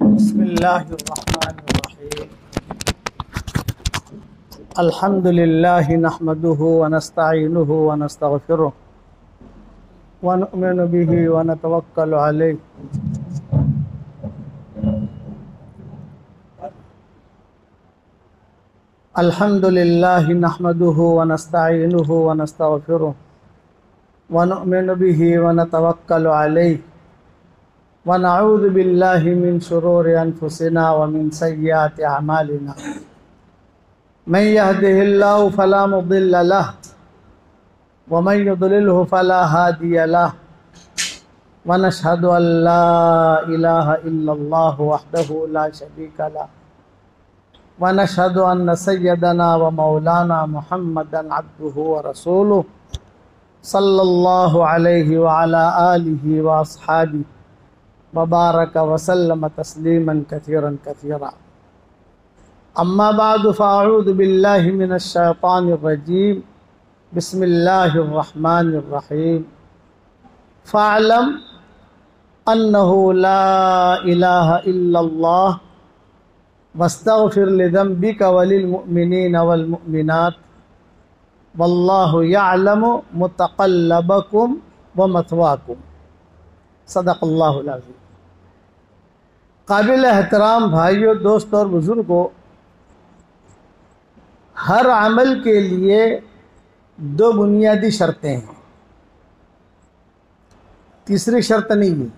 बिस्मिल्लाहिर्रहमानिर्रहीम। अल्हम्दुलिल्लाहि नहमदुहु व नस्तईनुहु व नस्तगफिरुह व नु'मिनु बिही व नतवक्कलु अलैहि। अल्हम्दुलिल्लाहि नहमदुहु व नस्तईनुहु व नस्तगफिरुह व नु'मिनु बिही व नतवक्कलु अलैहि व नऊज़ु बिल्लाहि मिन शुरूरि अनफुसिना व मिन सय्यिआति अमालिना। मन यहदिहिल्लाहु फला मुदिल्ल लहु व मन युद्लिलहु फला हादिय लहु व नशहदु अल्ला इलाहा इल्लल्लाहु वहदहु ला शरीका लहु व नशहदु अन्न सय्यदना व मौलाना मुहम्मदन अब्दुहु व रसूलुहु सल्लल्लाहु अलैहि व अला आलिहि व अस्हाबिहि व बारक व सल्लम तस्लीमन कसीरन कसीरा। अम्मा बादु फ़अऊज़ु बिल्लाहि मिनश शैतानिर रजीम। बिस्मिल्लाहिर रहमानिर रहीम। फ़अलम अन्नहु ला इलाहा इल्लल्लाह वस्तग़फिर लिज़ंबिका वलिल मुअमिनीन वल मुअमिनात वल्लाहु यअलमु मुतक़ल्लबकुम व मथवाकुम। सदक़ल्लाहुल अज़ीम। काबिल एहतराम भाइयों, दोस्त और बुज़ुर्गों, हर अमल के लिए दो बुनियादी शर्तें हैं, तीसरी शर्त नहीं है।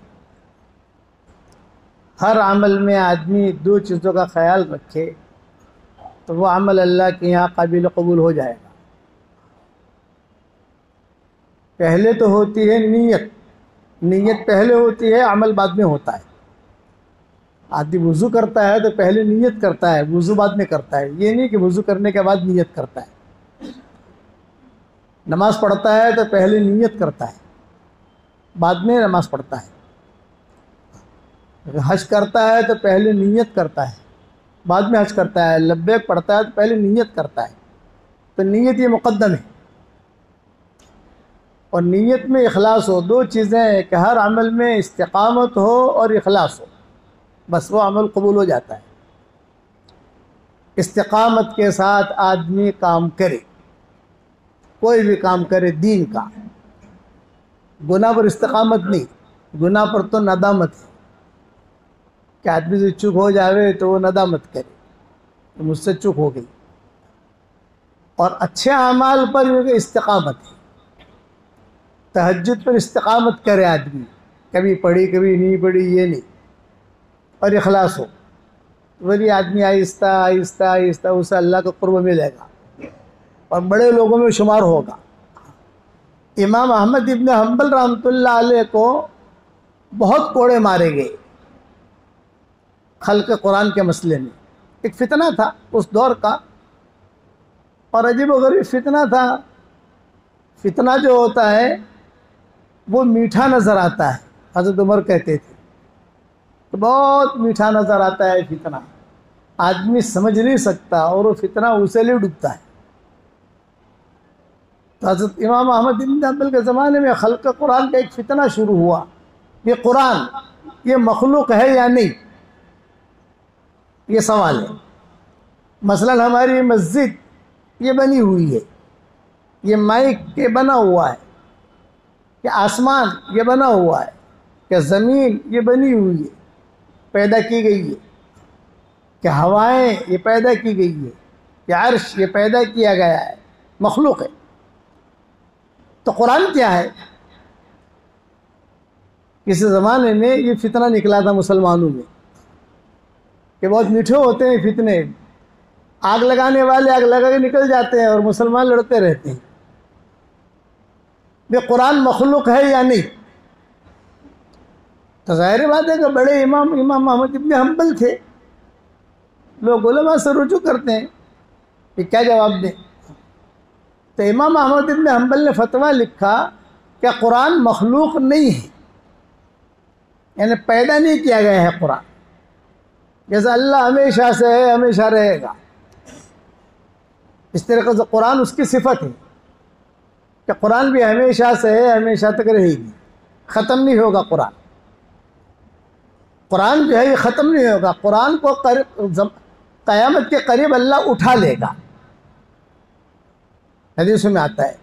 हर अमल में आदमी दो चीज़ों का ख्याल रखे तो वो अमल अल्लाह के यहाँ काबिल कबूल हो जाएगा। पहले तो होती है नीयत, नीयत पहले होती है, अमल बाद में होता है। आदमी वुज़ू करता है तो पहले नीयत करता है, वुज़ू बाद में करता है। ये नहीं कि वुज़ू करने के बाद नीयत करता है। नमाज़ पढ़ता है तो पहले नीयत करता है, बाद में नमाज़ पढ़ता है। हज करता है तो पहले नीयत करता है, बाद में हज करता है। लब्बैक पढ़ता है तो पहले नीयत करता है। तो नीयत ये मुक़द्दम है। और नीयत में इखलास हो, दो चीज़ें हैं कि हर अमल में इस्तिक़ामत हो और इखलास हो, बस वो अमल कबूल हो जाता है। इस्तिक़ामत के साथ आदमी काम करे, कोई भी काम करे दीन का। गुनाह पर इस्तिक़ामत नहीं, गुनाह पर तो नदामत है कि आदमी से चूक हो जावे तो वो नदामत करे तो मुझसे चूक हो गई। और अच्छे अमाल पर इस्तिक़ामत है। तहज्जुद पर इस्तिक़ामत करे आदमी, कभी पढ़ी कभी नहीं पढ़ी ये नहीं, और इखलास हो, वही आदमी आहिस्ता आहिस्ता आहिस्ता उसे अल्लाह का क़ुर्ब मिलेगा और बड़े लोगों में शुमार होगा। इमाम अहमद इब्न हम्बल रहमतुल्लाह अलैह को बहुत कोड़े मारे गए खल्क़ कुरान के मसले में। एक फितना था उस दौर का, और अजीब व गरीब फितना था। फितना जो होता है वो मीठा नज़र आता है। हज़रत उमर कहते थे तो बहुत मीठा नज़र आता है फितना, आदमी समझ नहीं सकता और वो फितना उसे ले डूबता है। तो हज़रत इमाम अहमद इब्न हम्बल के ज़माने में खल्क़ कुरान का एक फितना शुरू हुआ। ये कुरान ये मखलूक है या नहीं, ये सवाल है। मसलन हमारी मस्जिद ये बनी हुई है, ये माइक के बना हुआ है, कि आसमान ये बना हुआ है, कि ज़मीन ये बनी हुई है, पैदा की गई है, कि हवाएं ये पैदा की गई है, कि अर्श ये पैदा किया गया है, मखलूक है। तो कुरान क्या है? किसी ज़माने में ये फितना निकला था मुसलमानों में कि बहुत मीठे होते हैं फितने, आग लगाने वाले आग लगा के निकल जाते हैं और मुसलमान लड़ते रहते हैं। ये कुरान मखलूक है या नहीं? तो ज़ाहिर बात है कि बड़े इमाम अहमद इब्न हम्बल थे। लोग उलमा से रुजू करते हैं कि क्या जवाब दें। तो इमाम अहमद इब्न हम्बल ने फतवा लिखा कि कुरान मखलूक नहीं है, यानी पैदा नहीं किया गया है कुरान। जैसा अल्लाह हमेशा से है हमेशा रहेगा, इस तरीके से कुरान उसकी सिफत है कि कुरान भी हमेशा से है हमेशा तक रहेगी, ख़त्म नहीं होगा कुरान। कुरान जो है ये ख़त्म नहीं होगा। कुरान को क़यामत के करीब अल्लाह उठा लेगा। हदीस में आता है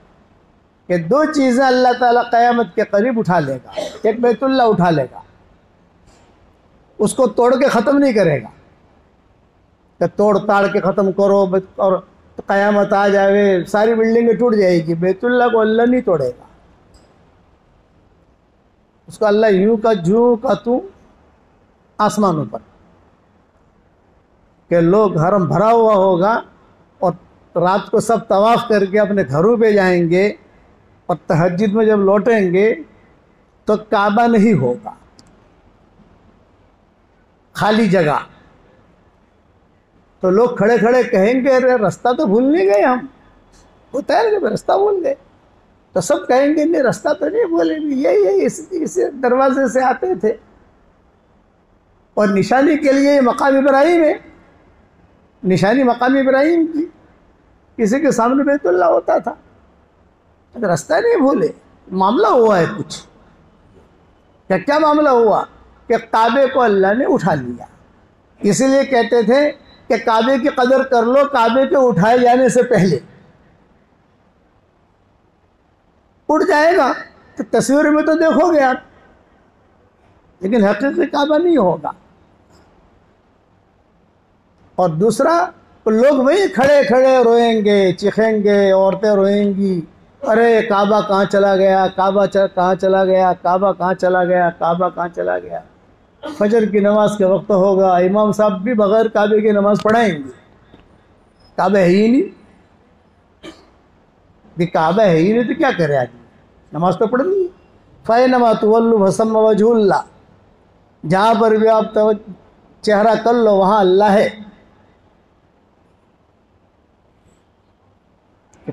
कि दो चीज़ें अल्लाह ताला क़यामत के करीब उठा लेगा। एक बैतुल्लाह उठा लेगा, उसको तोड़ के ख़त्म नहीं करेगा कि तोड़ ताड़ के ख़त्म करो और क़यामत आ जाए सारी बिल्डिंगें टूट जाएगी। बैतुल्लाह को अल्लाह नहीं तोड़ेगा, उसको अल्लाह यूं का जूं का तू आसमानों पर के लोग हरम भरा हुआ होगा और रात को सब तवाफ़ करके अपने घरों पे जाएंगे और तहज्जुद में जब लौटेंगे तो काबा नहीं होगा, खाली जगह। तो लोग खड़े खड़े कहेंगे अरे रास्ता तो भूल नहीं गए हम, होता है ना रास्ता भूल गए। तो सब कहेंगे नहीं रास्ता तो नहीं भूले, यही इस दरवाजे से आते थे। और निशानी के लिए मकाम इब्राहिम है, निशानी मकाम इब्राहिम की, किसी के सामने बैतुल्लाह होता था, तो रास्ता नहीं भूले। मामला हुआ है कुछ, क्या मामला हुआ कि काबे को अल्लाह ने उठा लिया। इसीलिए कहते थे कि काबे की कदर कर लो काबे के उठाए जाने से पहले। उड़ जाएगा तो तस्वीर में तो देखोगे आप, लेकिन हकीकी काबा नहीं होगा। और दूसरा तो लोग वही खड़े खड़े रोएंगे, चीखेंगे, औरतें रोएंगी, अरे काबा कहाँ चला गया, काबा कहाँ चला गया, काबा कहाँ चला गया, काबा कहाँ चला गया। फजर की नमाज के वक्त होगा, इमाम साहब भी बगैर काबे की नमाज पढ़ाएंगे, काबा है ही नहीं। काबा है ही नहीं तो क्या करे आदमी, नमाज तो पढ़नी है। फ़ै नमा तुवल्लु फसम्मा वजहुल्लाह, जहाँ पर भी आप चेहरा कर लो वहाँ अल्लाह है।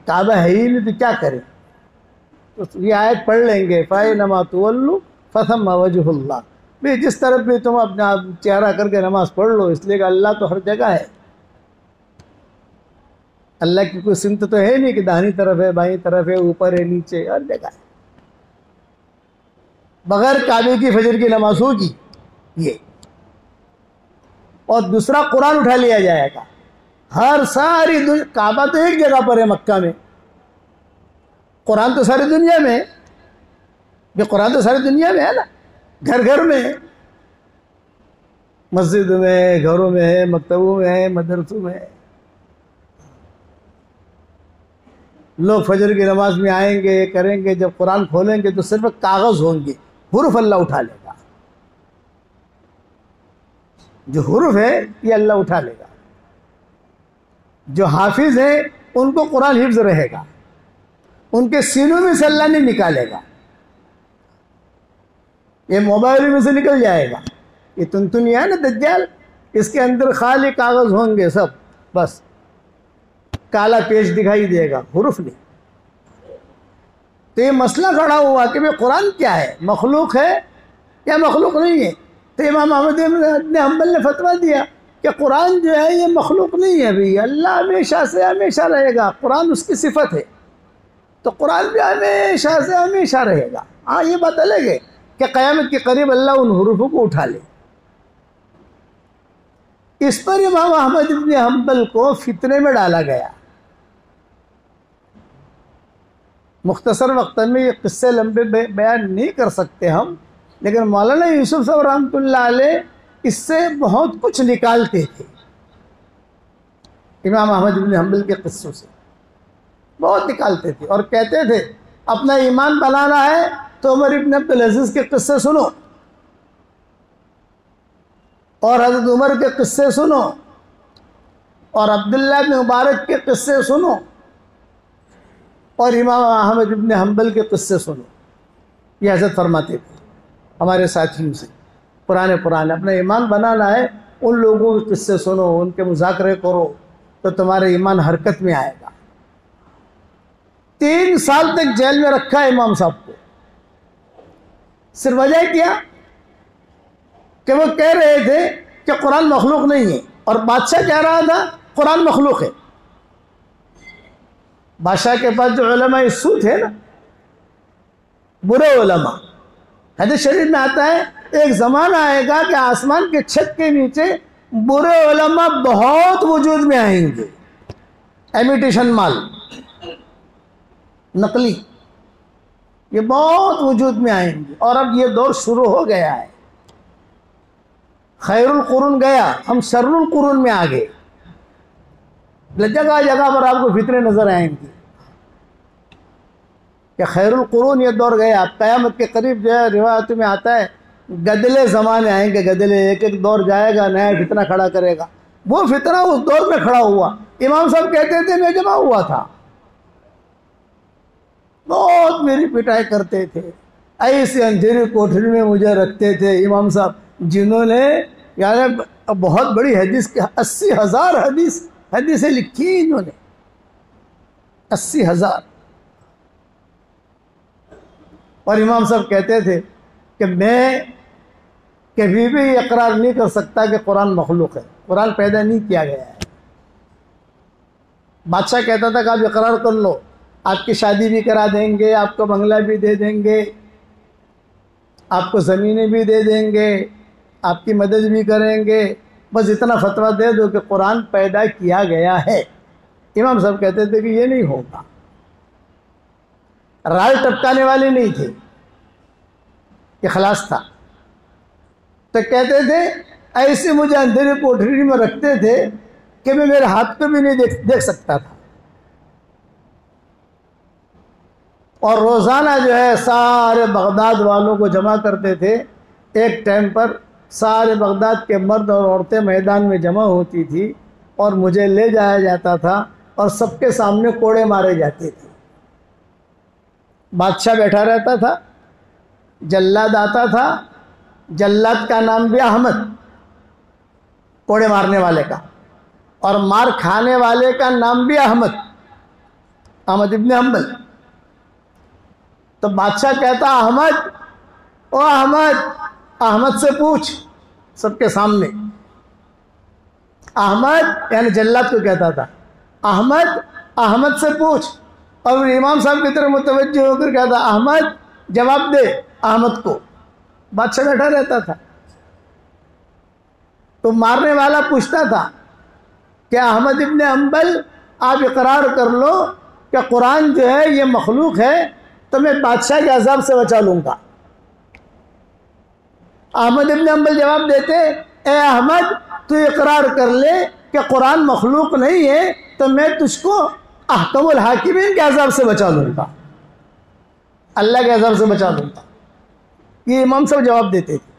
काबा है ही नहीं तो क्या करें, तो ये आयत पढ़ लेंगे फ़ै नमा तुवल्लु फसम्मा वजहुल्लाह। भाई जिस तरफ भी तुम अपना चेहरा करके नमाज पढ़ लो, इसलिए कि अल्लाह तो हर जगह है। अल्लाह की कोई सिमत तो है नहीं कि दाहिनी तरफ है, बाईं तरफ है, ऊपर है, नीचे, हर जगह है। बगैर काबे की फजर की नमाज होगी ये। और दूसरा कुरान उठा लिया जाएगा। हर सारी काबा तो एक जगह पर है मक्का में, कुरान तो सारी दुनिया में है। ये कुरान तो सारी दुनिया में है ना, घर घर में है, मस्जिद में, घरों में है, मकतबों में है, मदरसों में है। लोग फजर की नमाज में आएंगे, करेंगे, जब कुरान खोलेंगे तो सिर्फ कागज होंगे, हुरूफ अल्लाह उठा लेगा। जो हुरूफ है ये अल्लाह उठा लेगा। जो हाफिज है उनको कुरान हिफ्ज रहेगा, उनके सीनों में से अल्लाह नहीं निकालेगा, ये मोबाइल में से निकल जाएगा। ये तुनतुनिया है ना दज्जाल, इसके अंदर खाली कागज होंगे सब, बस काला पेज दिखाई देगा, हुरूफ नहीं। तो ये मसला खड़ा हुआ कि भाई कुरान क्या है, मखलूक है या मखलूक नहीं है। तो इमाम अहमद इब्न हम्बल ने फतवा दिया कि कुरान जो है ये मखलूक नहीं है भाई, अल्लाह हमेशा से हमेशा रहेगा, कुरान उसकी सिफत है, तो कुरान भी हमेशा से हमेशा रहेगा। हाँ ये बात अलग है कि क़यामत के करीब अल्लाह उन हुरूफों को उठा ले। इस पर इमाम अहमद इब्न हम्बल को फितने में डाला गया। मुख्तसर वक्त में ये किस्से लंबे बयान नहीं कर सकते हम, लेकिन मौलाना यूसुफ साहब रहमतुल्लाह अलैह इससे बहुत कुछ निकालते थे। इमाम अहमद इब्न हम्बल के किस्सों से बहुत निकालते थे और कहते थे अपना ईमान बनाना है तो उमर इब्न अब्दुल अजीज के किस्से सुनो और हज़रत उमर के किस्से सुनो और अब्दुल्लाह इब्न मुबारक के किस्से सुनो और इमाम अहमद इब्न हम्बल के किस्से सुनो। ये हज़रत फरमाते थे हमारे साथियों से, पुराने अपना ईमान बनाना है, उन लोगों के किस्से सुनो, उनके मुज़ाकरे करो तो तुम्हारे ईमान हरकत में आएगा। 3 साल तक जेल में रखा है इमाम साहब को, सिर्फ वजह क्या कि वो कह रहे थे कि कुरान मखलूक नहीं है, और बादशाह कह रहा था कुरान मखलूक है। बादशाह के पास जो उलमा इस्सू थे ना, बुरे उलमा, हदीस शरीफ में आता है एक ज़माना आएगा कि आसमान के छत के नीचे बुरे उलमा बहुत वजूद में आएंगे, इमिटेशन माल, नकली, ये बहुत वजूद में आएंगे। और अब ये दौर शुरू हो गया है। खैरुल कुरून गया, हम शर्रुल कुरून में आ गए। जगह जगह पर आपको फितने नजर आएंगे कि खैरुल कुरून ये दौर गया। क़यामत के करीब जो है रिवायत में आता है गदले ज़माने आएंगे, गदले, एक एक दौर जाएगा नया फितना खड़ा करेगा। वो फितना उस दौर में खड़ा हुआ। इमाम साहब कहते थे मैं जमा हुआ था, बहुत मेरी पिटाई करते थे, ऐसे अंधेरी कोठरी में मुझे रखते थे इमाम साहब, जिन्होंने यानी बहुत बड़ी हदीस के 80,000 हदीसें लिखी इन्होंने, 80,000। और इमाम साहब कहते थे कि मैं कभी भी इकरार नहीं कर सकता कि कुरान मखलूक है, कुरान पैदा नहीं किया गया है। बादशाह कहता था कि आप इकरार कर लो, आपकी शादी भी करा देंगे, आपको बंगला भी दे देंगे, आपको ज़मीनें भी दे देंगे, आपकी मदद भी करेंगे, बस इतना फतवा दे दो कि कुरान पैदा किया गया है। इमाम साहब कहते थे कि ये नहीं होगा। राय टपकाने वाले नहीं थे, इखलास था। तो कहते थे ऐसे मुझे अंधेरे कोठरी में रखते थे कि मैं मेरे हाथ को भी नहीं देख सकता था। और रोज़ाना जो है सारे बगदाद वालों को जमा करते थे। एक टाइम पर सारे बगदाद के मर्द और औरतें मैदान में जमा होती थी और मुझे ले जाया जाता था और सबके सामने कोड़े मारे जाते थे। बादशाह बैठा रहता था, जल्लाद आता था, जल्लाद का नाम भी अहमद, कोड़े मारने वाले का, और मार खाने वाले का नाम भी अहमद, अहमद इब्न हम्बल। तो बादशाह कहता अहमद, ओ अहमद, अहमद से पूछ, सबके सामने। अहमद यानी जल्लाद को कहता था, अहमद, अहमद से पूछ। और इमाम साहब की तरफ मुतवज्जो होकर कहता अहमद जवाब दे अहमद को। बादशाह बैठा रहता था। तो मारने वाला पूछता था कि अहमद इब्न हम्बल आप इकरार कर लो कि कुरान जो है ये मखलूक है, तो मैं बादशाह के अज़ाब से बचा लूँगा। अहमद इब्न हम्बल जवाब देते, ए अहमद तू इकरार कर ले कि कुरान मखलूक नहीं है, तो मैं तुझको अहकमुल हाकिमीन के अज़ाब से बचा लूँगा, अल्लाह के अज़ाब से बचा लूँगा। ये इमाम साहब जवाब देते थे।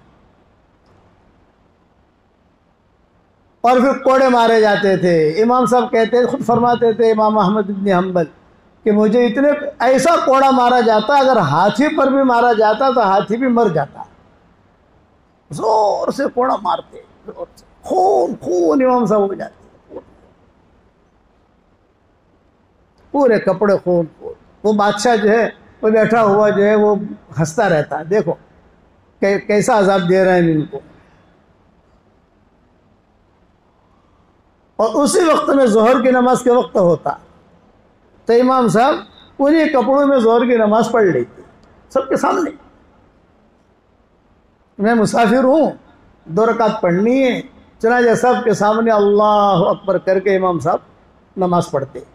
और फिर कोड़े मारे जाते थे। इमाम साहब कहते, खुद फरमाते थे इमाम अहमद इब्न हम्बल कि मुझे इतने ऐसा कोड़ा मारा जाता, अगर हाथी पर भी मारा जाता तो हाथी भी मर जाता। जोर से कोड़ा मारते, जोर से, खून खून इमाम साहब हो जाते, पूरे कपड़े खून खून। वो बादशाह जो है वो बैठा हुआ जो है वो हंसता रहता है, देखो कैसा अजाब दे रहे हैं इनको। और उसी वक्त में जोहर की नमाज के वक्त होता तो इमाम साहब उन्हीं कपड़ों में जोहर की नमाज पढ़ लेते सबके सामने। मैं मुसाफिर हूँ, 2 रकात पढ़नी है, चुनांचे सबके सामने अल्लाह अकबर करके इमाम साहब नमाज पढ़ते।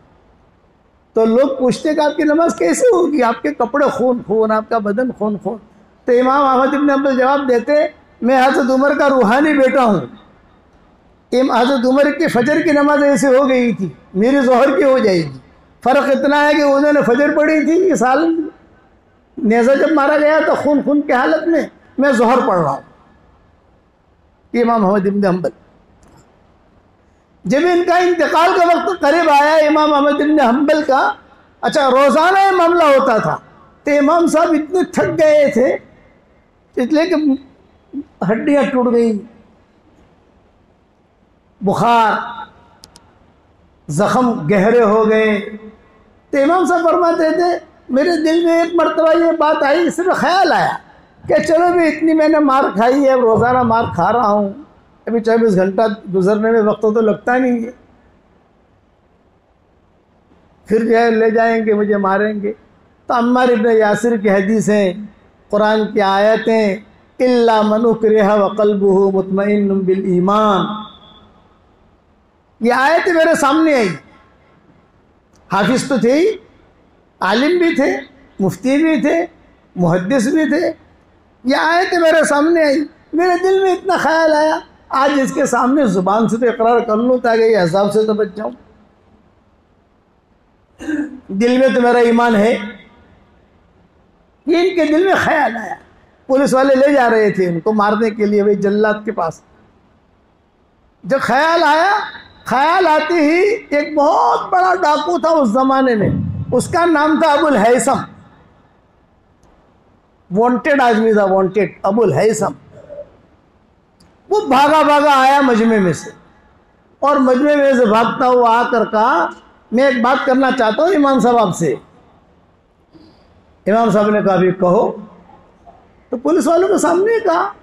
तो लोग पूछते कि आपकी नमाज कैसे होगी, आपके कपड़े खून खून, आपका बदन खून खून। तो इमाम अहमद इब्न हम्बल जवाब देते, मैं हज़रत उमर का रूहानी बेटा हूँ। हज़रत उमर की फजर की नमाज ऐसे हो गई थी, मेरी जोहर की हो जाएगी। फ़र्क इतना है कि उन्होंने फजर पढ़ी थी, इस हालत में नेज़ा जब मारा गया तो खून खून की हालत में, मैं जोहर पढ़ रहा हूँ। इमाम अहमद इब्न हम्बल जब इनका इंतकाल का वक्त करीब आया, इमाम अहमद इब्न हम्बल का, अच्छा रोज़ाना ये मामला होता था, तो इमाम साहब इतने थक गए थे इसलिए कि हड्डियाँ टूट गई, बुखार, जख्म गहरे हो गए। तो इमाम साहब फरमाते थे, मेरे दिल में एक मरतबा ये बात आई, सिर्फ ख्याल आया कि चलो भी इतनी मैंने मार खाई है, रोज़ाना मार खा रहा हूँ, अभी 24 घंटा गुजरने में वक्त तो लगता नहीं है, फिर जो है ले जाएंगे मुझे मारेंगे। तो अम्मार इब्न यासिर की हदीसें, कुरान की आयतें, इल्ला मन उकरिहा व क़ल्बुहु मुतमइन्नुन बिल ईमान। ये आयत मेरे सामने आई। हाफिज तो थे ही, आलिम भी थे, मुफ्ती भी थे, मुहद्दिस भी थे। ये आयत मेरे सामने आई, मेरे दिल में इतना ख्याल आया, आज इसके सामने ज़ुबान से तो इकरार कर लूँ ताकि ये अज़ाब से तो बच जाऊँ। दिल में तो मेरा ईमान है। ये इनके दिल में ख्याल आया। पुलिस वाले ले जा रहे थे उनको मारने के लिए भाई जल्लाद के पास। जब ख्याल आया, ख्याल आते ही एक बहुत बड़ा डाकू था उस जमाने में, उसका नाम था अबुल हैसम। वांटेड आदमी था, वांटेड अबुल हैसम। वो भागा भागा आया मजमे में से, और मजमे में से भागता हुआ आकर कहा, मैं एक बात करना चाहता हूँ इमाम साहब आपसे। इमाम साहब ने कहा, भी कहो। तो पुलिस वालों के सामने कहा,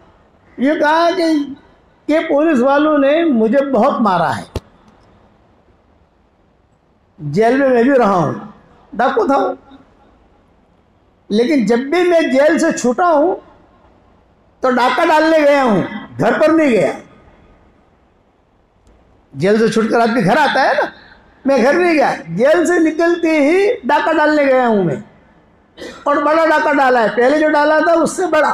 ये कहा कि पुलिस वालों ने मुझे बहुत मारा है, जेल में मैं भी रहा हूं, डाकू था वो। लेकिन जब भी मैं जेल से छूटा हूं तो डाका डालने गया हूं, घर पर नहीं गया। जेल से छूटकर आदमी घर आता है ना, मैं घर नहीं गया, जेल से निकलते ही डाका डालने गया हूं मैं, और बड़ा डाका डाला है। पहले जो डाला था उससे बड़ा।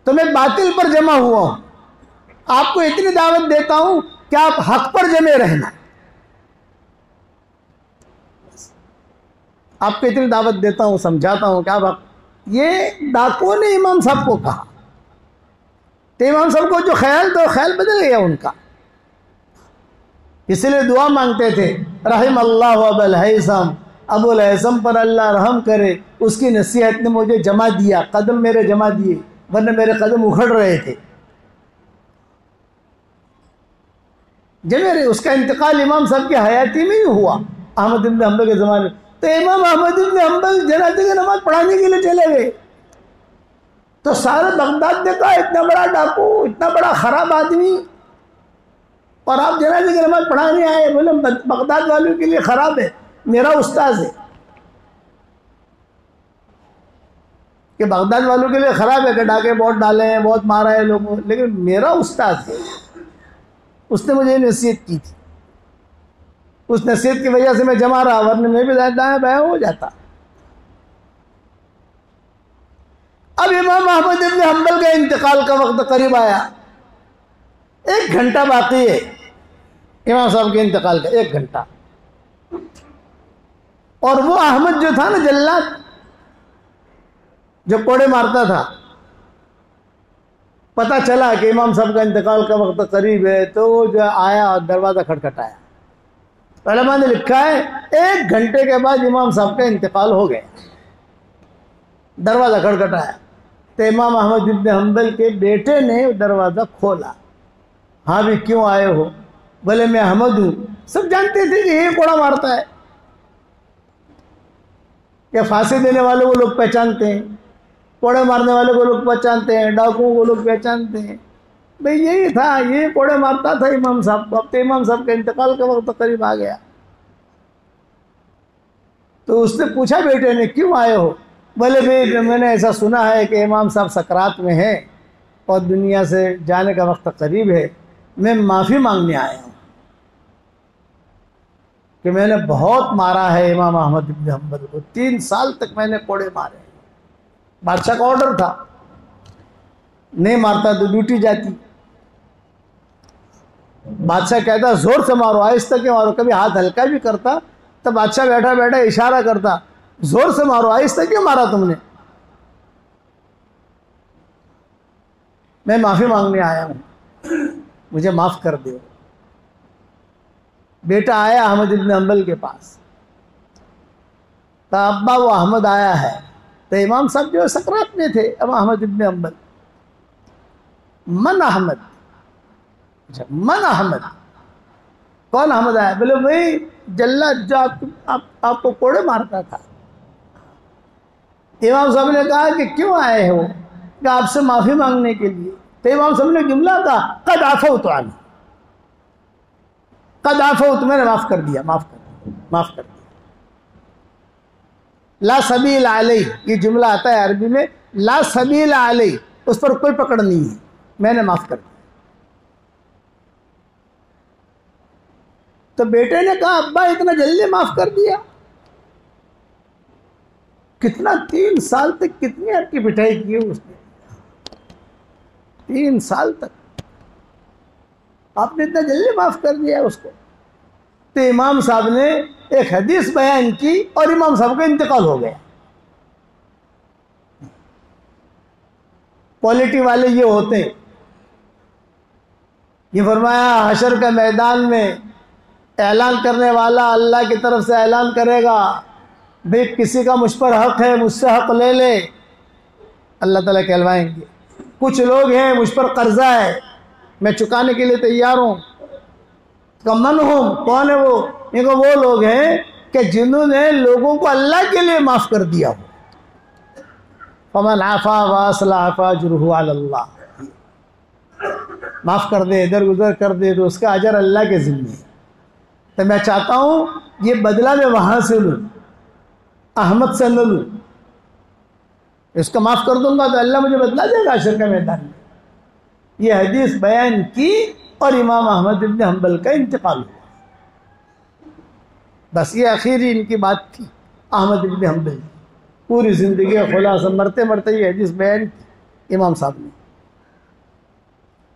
तो मैं बातिल पर जमा हुआ हूं। आपको इतनी दावत देता हूं कि आप हक पर जमे रहना। आपको इतनी दावत देता हूं, समझाता हूं कि आप ये डाकुओं ने इमाम साहब को कहा। तो इमाम साहब को जो ख्याल था, ख्याल बदल गया उनका। इसलिए दुआ मांगते थे, रहिम अल्लाह अबुल हैसम, अबुल हैसम पर अल्लाह रहम करे, उसकी नसीहत ने मुझे जमा दिया, कदम मेरे जमा दिए, वरना मेरे कदम उखड़ रहे थे। जब मेरे उसका इंतकाल इमाम साहब की हयाती में ही हुआ, अहमद इब्न हंबल के ज़माने में। तो इमाम अहमद इब्न हंबल जनाजे की नमाज पढ़ाने के लिए चले गए। तो सारे बगदाद देखा, इतना बड़ा डाकू, इतना बड़ा खराब आदमी, और आप जनाजे की नमाज पढ़ाने आए। बोले बगदाद वालों के लिए खराब है, मेरा उस्ताद है कि बगदाद वालों के लिए खराब है कि डाके बहुत डाले हैं, बहुत मारा है लोगों, लेकिन मेरा उस्ताद है, उसने मुझे नसीहत की थी। उस नसीहत की वजह से मैं जमा रहा, वरना मैं भी दाएं बाएं हो जाता। अब इमाम अहमद इब्न हंबल का इंतकाल का वक्त करीब आया, 1 घंटा बाकी है इमाम साहब के इंतकाल का, 1 घंटा। और वो अहमद जो था ना, जल्लाद जो कोड़े मारता था, पता चला कि इमाम साहब का इंतकाल का वक्त करीब है, तो जो आया और दरवाज़ा खटखटाया। उलमा ने लिखा है 1 घंटे के बाद इमाम साहब का इंतकाल हो गया। दरवाज़ा खटखटाया तो इमाम अहमद इब्न हंबल के बेटे ने दरवाज़ा खोला। हाँ भी क्यों आए हो? बोले मैं अहमद हूँ। सब जानते थे कि ये कोड़ा मारता है, या फांसी देने वालों को लोग पहचानते हैं, कोड़े मारने वाले को लोग पहचानते हैं, डाकुओं को लोग पहचानते हैं। भाई यही था, ये कोड़े मारता था इमाम साहब को। अब तो इमाम साहब का इंतकाल का वक्त करीब आ गया। तो उसने पूछा बेटे ने, क्यों आए हो? बोले भाई मैंने ऐसा सुना है कि इमाम साहब सकरात में हैं और दुनिया से जाने का वक्त करीब है, मैं माफ़ी मांगने आया हूँ कि मैंने बहुत मारा है इमाम अहमद इब्न हंबल को। 3 साल तक मैंने कोड़े मारे। बादशाह का ऑर्डर था, नहीं मारता तो ड्यूटी जाती। बादशाह कहता जोर से मारो, आहिस्ता के मारो। कभी हाथ हल्का भी करता तो बादशाह बैठा बैठा इशारा करता, जोर से मारो, आहिस्ता क्यों मारा तुमने? मैं माफ़ी मांगने आया हूँ, मुझे माफ़ कर दो। बेटा आया अहमद इब्न हंबल के पास, तो अब्बा वो अहमद आया है। तो इमाम साहब जो सकरात में थे, अब अहमद इब्न हंबल, मन अहमद। अच्छा, मन अहमद, कौन अहमद आया? बोले भाई जल्लाद जो आपको कोड़े मारता था। इमाम साहब ने कहा कि क्यों आए हो? कि आपसे माफ़ी मांगने के लिए। तो इमाम साहब ने जुमला कहा, कद आफो तो आना, कद आफो तो मैंने माफ़ कर दिया, माफ़ कर दिया। ला सबील अलैह, ये जुमला आता है अरबी में, ला सबील अलैह, उस पर कोई पकड़ नहीं है, मैंने माफ़ कर दिया। तो बेटे ने कहा अब्बा इतना जल्दी माफ़ कर दिया? कितना 3 साल तक कितनी आपकी पिटाई की है उसने? 3 साल तक आपने इतना जल्दी माफ़ कर दिया उसको? तो इमाम साहब ने एक हदीस बयान की और इमाम साहब का इंतकाल हो गया। पॉलिटी वाले ये होते हैं। ये फरमाया हशर के मैदान में ऐलान करने वाला अल्लाह की तरफ से ऐलान करेगा, भाई किसी का मुझ पर हक है, मुझसे हक ले ले। अल्लाह ताला कहलवाएंगे कुछ लोग हैं मुझ पर कर्जा है, मैं चुकाने के लिए तैयार हूँ। कमन हूँ, कौन है वो? इनको वो लोग हैं कि जिन्होंने लोगों को अल्लाह के लिए माफ़ कर दिया हो। फमन आफा व असलह फअजरुहु अलल्लाह, माफ़ कर दे, इधर उधर कर दे तो उसका अजर अल्लाह के ज़िम्मे है। तो मैं चाहता हूँ ये बदला मैं वहाँ से लूँ, अहमद से न लूँ। इसको माफ़ कर दूंगा तो अल्लाह मुझे बदला देगा हशर के मैदान में। ये हदीस बयान की और इमाम अहमद इब्न हम्बल का इंतकाल हुआ। बस ये आखिरी इनकी बात थी अहमद इब्न हम्बल। पूरी ज़िंदगी खुलासा मरते मरते ये हदीस बयान की इमाम साहब ने।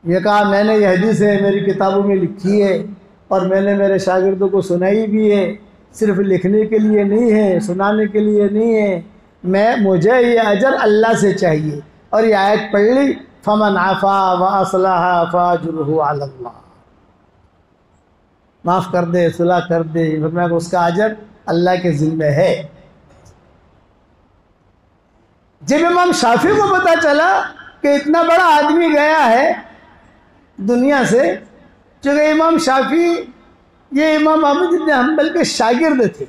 ये कहा मैंने ये हदीसें मेरी किताबों में लिखी है और मैंने मेरे शागिर्दों को सुनाई भी है, सिर्फ लिखने के लिए नहीं है, सुनाने के लिए नहीं है। मुझे ये अजर अल्लाह से चाहिए। और ये आयत पढ़ ली, फमन आफा व असलह फअजरुहु अलल्लाह, माफ़ कर दे, सुलह कर दे, फरमाया उसका अजर अल्लाह के ज़िम्मे है। जब इमाम शाफी को पता चला कि इतना बड़ा आदमी गया है दुनिया से, चूँकि इमाम शाफी ये इमाम अहमद इब्न हम्बल के शागिर्द थे,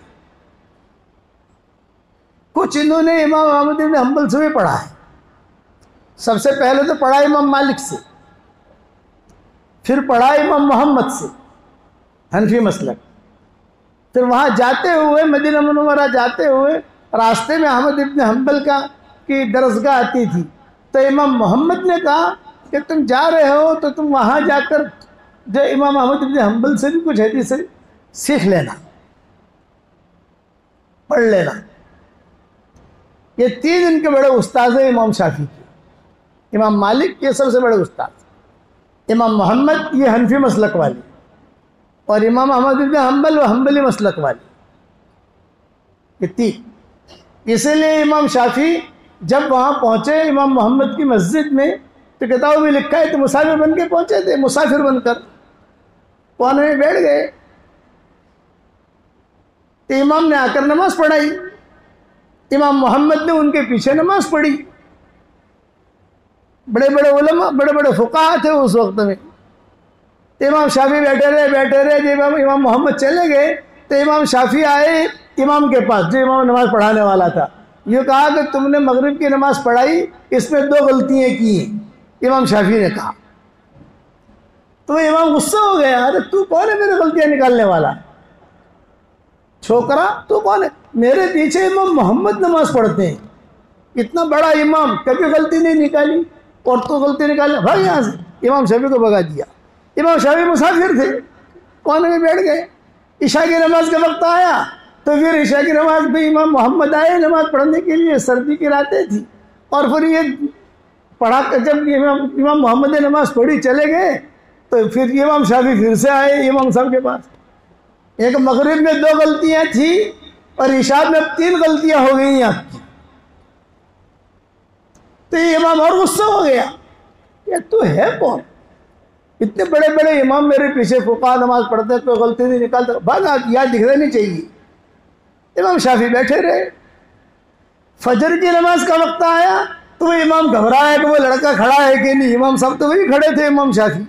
कुछ इन्होंने इमाम अहमद इब्न हम्बल से भी पढ़ा है। सबसे पहले तो पढ़ा इमाम मालिक से, फिर पढ़ा इमाम मोहम्मद से, हनफी मसलक। फिर वहाँ जाते हुए मदीना मुनव्वरा जाते हुए रास्ते में अहमद इब्न हम्बल की दरसगाह आती थी। तो इमाम मोहम्मद ने कहा कि तुम जा रहे हो तो तुम वहाँ जाकर जो इमाम अहमद इब्न हम्बल से भी कुछ हदीस सीख लेना, पढ़ लेना। ये 3 इनके बड़े उस्ताद हैं इमाम शाफी के। इमाम मालिक ये सबसे बड़े उस्ताद, इमाम मोहम्मद ये हनफी मसलक वाले, और इमाम अहमद इब्न हम्बल व हम्बली मसलक वाले, ये 3। इसीलिए इमाम शाफी जब वहाँ पहुँचे इमाम मोहम्मद की मस्जिद में, तो किताबों में लिखा है तो मुसाफिर बन के पहुँचे थे। मुसाफिर बनकर कोने में बैठ गए। तो इमाम ने आकर नमाज पढ़ाई, इमाम मोहम्मद ने उनके पीछे नमाज पढ़ी। बड़े बड़े उलमा, बड़े बड़े फुकाहा थे उस वक्त में। तो इमाम शाफी बैठे रहे। जब इमाम मोहम्मद चले गए तो इमाम शाफी आए इमाम के पास, जो इमाम नमाज पढ़ाने वाला था। ये कहा कि तुमने मगरिब की नमाज पढ़ाई, इसमें 2 गलतियाँ की हैं, इमाम शाफी ने कहा। तो इमाम गुस्सा हो गया, अरे तू कौन है मेरे गलतियाँ निकालने वाला? छोकरा तू कौन है? मेरे पीछे इमाम मोहम्मद नमाज पढ़ते हैं, इतना बड़ा इमाम, कभी गलती नहीं निकाली और तो गलती निकाले, भाई यहाँ से। इमाम शाफी को भगा दिया। इमाम शाफी मुसाफिर थे, कोने में बैठ गए। इशा की नमाज का वक्त आया तो फिर इशा की नमाज भी इमाम मोहम्मद आए नमाज पढ़ने के लिए, सर्दी की रातें थी। और फिर ये पढ़ा, जब इमाम मोहम्मद ने नमाज पढ़ी चले गए तो फिर इमाम शाफी फिर से आए इमाम साहब के पास। एक मगरिब में 2 गलतियाँ थी और इशा में 3 गलतियाँ हो गई आपकी। तो ये इमाम और गुस्सा हो गया, ये तू है कौन? इतने बड़े बड़े इमाम मेरे पीछे फुका नमाज पढ़ते तो गलती नहीं निकालते, भागा, याद दिख नहीं चाहिए। इमाम शाफी बैठे रहे। फजर की नमाज का वक्त आया तो वो इमाम घबराया कि वो लड़का खड़ा है कि नहीं। इमाम साहब तो वही खड़े थे, इमाम शाफी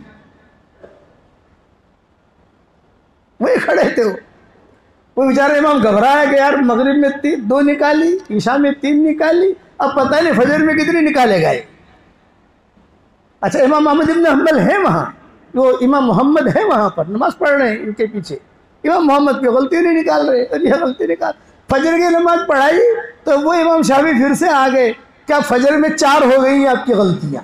वही खड़े थे। वो बेचारे इमाम घबराया कि यार मगरिब में 2 निकाली, ईशा में 3 निकाली, अब पता नहीं फजर में कितनी निकाले गए। अच्छा, इमाम अहमद इब्न हम्बल है वहाँ, वो इमाम मोहम्मद है वहाँ पर, नमाज पढ़ रहे हैं इनके पीछे। इमाम मोहम्मद की गलती नहीं निकाल रहे, और यह गलती निकाल। फजर की नमाज पढ़ाई तो वो इमाम शाफी फिर से आ गए क्या फजर में 4 हो गई आपकी गलतियां।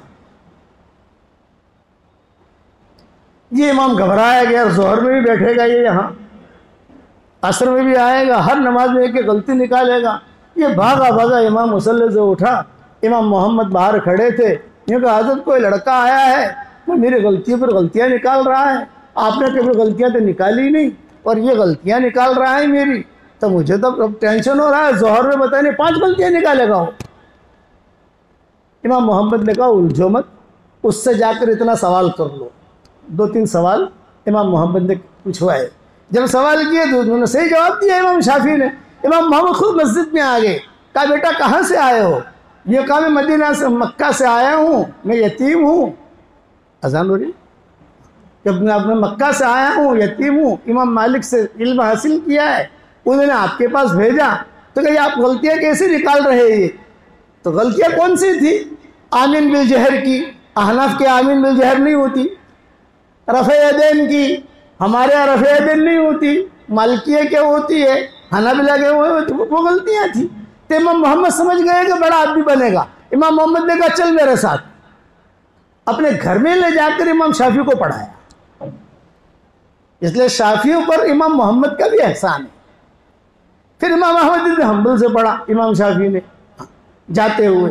ये इमाम घबराया गया, जोहर में भी बैठेगा ये, यहाँ असर में भी आएगा, हर नमाज में एक गलती निकालेगा। ये भागा भागा इमाम मुसल्ले से उठा। इमाम मोहम्मद बाहर खड़े थे। ये कहा हज़रत कोई लड़का आया है, वो मेरी गलतियों पर गलतियां निकाल रहा है, आपने कभी गलतियां तो निकाली नहीं और ये गलतियां निकाल रहा है मेरी, तो मुझे तो अब टेंशन हो रहा है। जोहर में बताने 5 गलतियां निकालेगा वो। इमाम मोहम्मद ने कहा उलझो मत, उससे जाकर इतना सवाल कर लो। 2-3 सवाल इमाम मोहम्मद ने पूछवाए। जब सवाल किए तो उन्होंने सही जवाब दिया इमाम शाफी ने। इमाम मोहम्मद खुद मस्जिद में आ गए। कहा बेटा कहाँ से आए हो? ये कहा मैं मदीना से, मक्का से आया हूँ, मैं यतीम हूँ। अजान हो रही, जब मैं मक्का से आया हूँ, यतीम हूँ, इमाम मालिक से इल्म हासिल किया है, उन्होंने आपके पास भेजा। तो कहिए आप गलतियाँ कैसे निकाल रहे हैं? तो गलतियाँ कौन सी थी? आमीन बिल जहर की, अहनाफ के आमीन बिल जहर नहीं होती। रफ़े यदैन की, हमारे यहाँ रफ़े यदैन नहीं होती। मालिकिया क्या होती है, हनाबिला के वो गलतियाँ थी। तो इमाम मोहम्मद समझ गए कि बड़ा आदमी बनेगा। इमाम मोहम्मद ने कहा चल मेरे साथ। अपने घर में ले जाकर इमाम शाफी को पढ़ाया। इसलिए शाफियों पर इमाम मोहम्मद का भी एहसान है। फिर इमाम अहमद इब्न हम्बल से पढ़ा इमाम शाफी ने जाते हुए।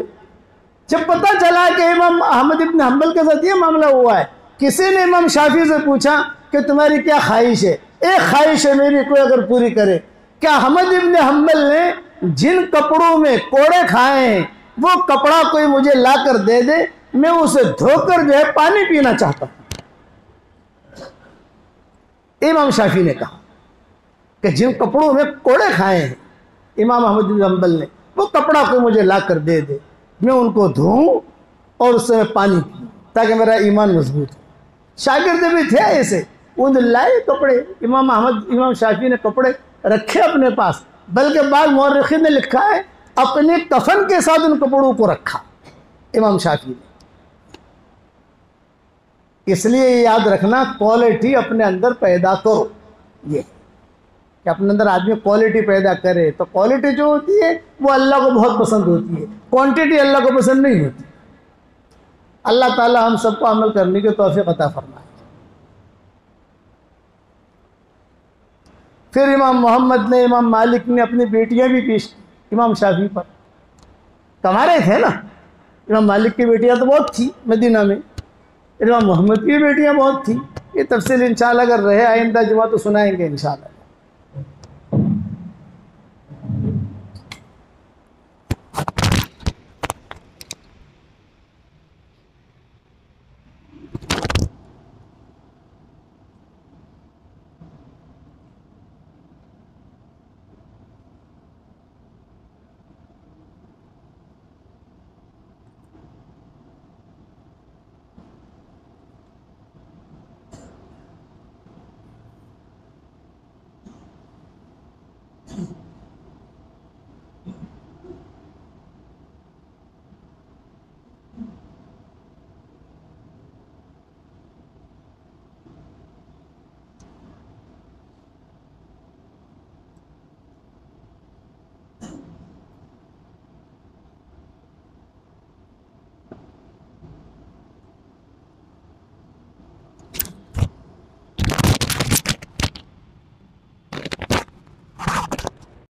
जब पता चला कि इमाम अहमद इब्न हम्बल के साथ ये मामला हुआ है, किसी ने इमाम शाफी से पूछा कि तुम्हारी क्या ख्वाहिश है? एक ख्वाहिश है मेरी, कोई अगर पूरी करे। क्या अहमद इब्न हम्बल ने जिन कपड़ों में कोड़े खाए हैं वो कपड़ा कोई मुझे लाकर दे दे, मैं उसे धोकर जो है पानी पीना चाहता हूं। इमाम शाफी ने कहा कि जिन कपड़ों में कोड़े खाए हैं इमाम अहमद बिन हम्बल ने, वो कपड़ा कोई मुझे लाकर दे दे, मैं उनको धोऊं और उससे मैं पानी पीऊं ताकि मेरा ईमान मजबूत हो। शागिर्द भी थे ऐसे, उन लाए कपड़े। इमाम शाफी ने कपड़े रखे अपने पास, बल्कि बाद मौरखीन ने लिखा है अपने कफन के साथ उन कपड़ों को रखा इमाम शाफी ने। इसलिए याद रखना, क्वालिटी अपने अंदर पैदा करो। ये कि अपने अंदर आदमी क्वालिटी पैदा करे, तो क्वालिटी जो होती है वो अल्लाह को बहुत पसंद होती है, क्वांटिटी अल्लाह को पसंद नहीं होती। अल्लाह ताला हम सबको अमल करने की तौफीक अता फरमाए। फिर इमाम मोहम्मद ने, इमाम मालिक ने अपनी बेटियां भी पेश की इमाम शाफी पर। कमारे थे ना, इमाम मालिक की बेटियां तो बहुत थी मदीना में, इमाम मोहम्मद की बेटियां बहुत थी। ये तफसील इंशाल्लाह अगर रहे आइंदा जुमा तो सुनाएंगे इंशाल्लाह।